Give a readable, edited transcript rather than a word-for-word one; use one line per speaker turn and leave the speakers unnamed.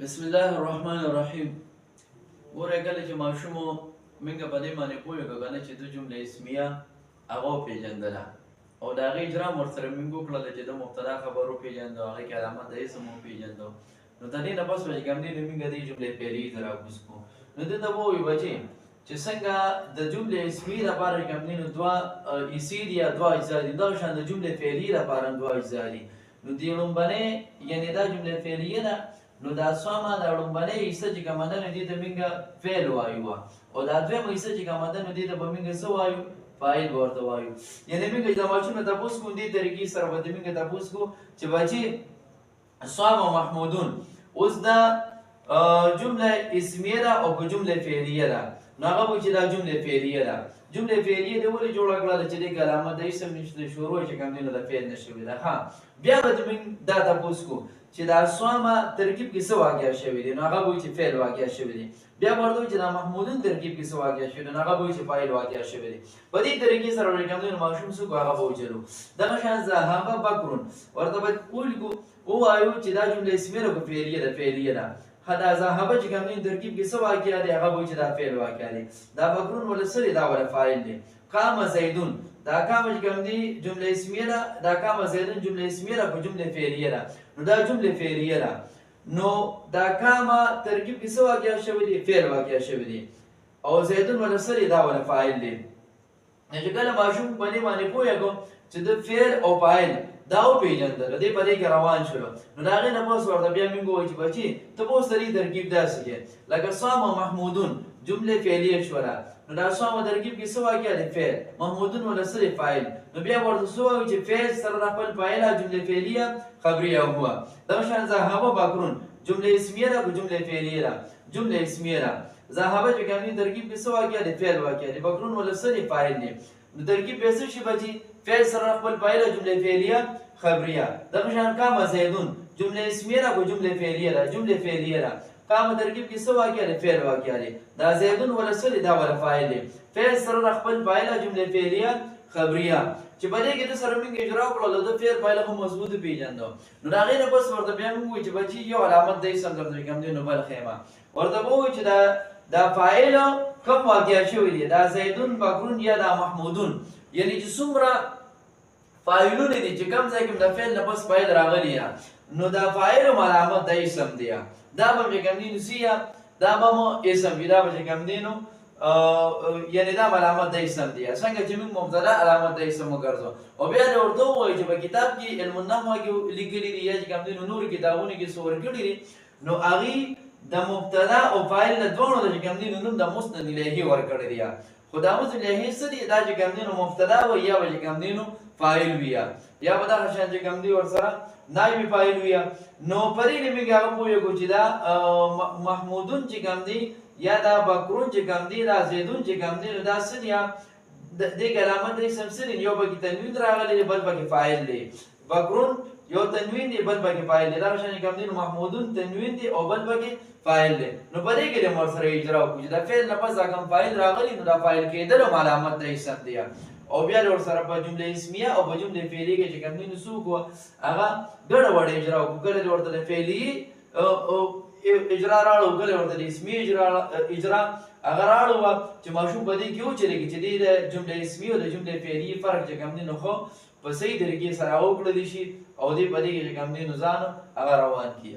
بسم الله الرحمن الرحیم. ګوره کله چې ماشوم موږ په دې باندې پوهېږو که نه چې د جمله اسمیه هغه وپېژندله او د هغې اجرا هم ورسره موږ وکړله چې د مبتدا خبر وپېژندو هغې کې علامت د اسم وپېژندو. نو د دې نه پس به چې کوم دی نو موږ دې جملې فعلي ته راکوز کړو. نو دلته به ووایو بچې چې څنګه د جملې اسمي لپاره چې کوم دی نو دوه حصې دي یا دوه اجزا دي، دغه شان د جملې فعلي لپاره هم دوه اجزا دي. نو دې لومبنۍ یعنې دا جمله فعلیه ده، نو دا سومه د لومبنۍ حصه چې کومه ده نو دې ته موږ فعل وایو، او دا دویمه حصه چې کومه ده نو دې ته به موږ څه وایو؟ فاعل به ورته وایو. یعنې موږ د ماشوم نه تپوس کوو دې طریقې سره به موږ تپوس کوو چې بچې صام محمودون اوس دا جمله اسمیه ده او که جمله فعلیه ده؟ نو هغه وایي چې دا جمله فعلیه ده. جمله فعلیه دې ولې جوړه کړله چې دې کې علامت د اسم نشته، شروع چې کوم دی نو د فعل نه شوې ده. ها بیا به موږ دا تپوس کوو چې دا صامه ترکیب کې څه واقع شوی دی؟ نو هغه وایي چې فعل واقع شوی دی. بیا به ورته وایي چې دا محمودون ترکیب کې څه واقع شوی دی؟ نو هغه به وایي چې فاعل واقع شوی دی. په دې طریقې سره چې کوم دی نو ماشوم څه کوو هغه به وچلو. دغه شان ذهب بکرون ورته به ووایو چې دا جمله اسمیه ده که فعلیه ده؟ فعلیه ده. دا ذهب چې کوم دی ترکیب کې څه واقع دی؟ هغه وایي چې دا فعل واقع دی. دا بکرون ولې څه دی؟ دا ولې فاعل دی. قام زیدون دا کام چې کوم دی جمله اسمیه ده، دا کام زیدون جمله اسمیه ده که جمله فعلیه ده؟ نو دا جمله فعلیه ده. نو دا کام ترکیب کې څه واقع شوی دی؟ فعل واقع شوی دی. او زیدون ولې څه دی؟ دا ولې فاعل دی. چې کله ماشوم په دې باندې پوهېږو چې د فعل او فاعل دا وپېژندل، دې په دې کې روان شولو، نو د هغې نه پس ورته بیا موږ ووایو چې بچې ته به اوس د دې ترکیب داسې کې لکه صام محمودون جمله فعلیه شوله، نو دا صام ترکیب کې څه واقع دی؟ فعل. محمودون ولې څه دی؟ فاعل. نو بیا ورته څه وایو چې فعل سره د خپل فاعله جمله فعلیه خبریه هو. دغه شان ذهب بکرون جمله اسمیه ده که جمله فعلیه ده؟ جمله اسمیه ده. ذهب چې کوم دی ترکیب کې څه واقع دی؟ فعل واقع دی. بکرون ولې څه دی؟ فاعل دی. نو ترکیب به څه شي بچي؟ فعل سره خپل فاعله جمله فعلیه خبریه. دغه شان قام زیدون جمله اسمیه ده که جمله فعلیه ده؟ جمله فعلیه ده. قام ترکیب کې څه واقع دی؟ فعل واقع دی. دا زیدون ولې څه دی؟ دا ولې فاعل دی. فعل سره خپل فاعله جمله فعلیه خبریه چې په دې کې د سره موږ اجرا وکړله د فعل فاعل هم مضبوط وپېژندو. نو د هغې نه پس ورته بیا موږ وایو چې بچي یو علامت د اسم درته کوم دی نو بل ښیمه ورته به ووایو چې دا فاعل کوم واقع شوی دی؟ دا زیدون بکرون یا دا محمودون، یعنی چې څومره فاعلونه دي چې کوم ځای کې د فعل نه پس فاعل راغلی یا نو دا فاعل هم علامت د اسم دی. دا به چې کوم دی نو سیه دا به مو اسم وي، دا به چې کوم دی نو یعنې دا علامت د اسم دی. څنګه چې موږ مبتدا علامت د اسم وګرځو او بیا دې ورته ووایو چې په کتاب کې علم النحو کې لیکلي دي یا چې کوم دی نو نورو کتابونو کې څه ورکړي دي، نو هغې د مبتدا او فاعل د دواړو د چې کوم دی نو نوم د مسند الیه ورکړی دی. خو دا مسند الیه څه دی؟ دا چې کوم دی نو مبتدا وي یا به چې کوم دی نو فاعل وي یا به دغه شان چې کوم دی ورسره نایب فاعل وي. نو په دې نه موږ هغه پوهېږو چې دا محمودون چې کوم دی یا دا بکرون چې کوم دی دا زیدون چې کوم دی نو دا څه دی؟ دې کې علامت د اسم څه دی؟ یو پکې تنوین راغلی دی، بل پکې فاعل دی. بکرون یو تنوین دی، بل پکې فاعل دی. دغه شان کوم دی نو محمودون تنوین دی او بل پکې فاعل دی. نو په دې کې د ورسره اجرا وکړو چې د فعل نه پس دا کوم فاعل راغلی نو دا فاعل کېدل هم علامت د اسم دی. او بیا ورسره په جمله اسمیه او په جمله فعلیه کې چې کوم دی نو څه وکړو هغه ګډه وډه اجرا وکړو. کله دې ورته د فعلي اجرا راړو، کله ورته د اسمي اجرا هغه راړو چې ماشوم په دې کې وچلېږي چې دې د جمله اسمي او د جمله فعلي فرق چې کوم دی نو خو په صحیح طریقې سره وکړلی شي او دې په دې کې چې کوم دی نو ځان هغه روان کړي.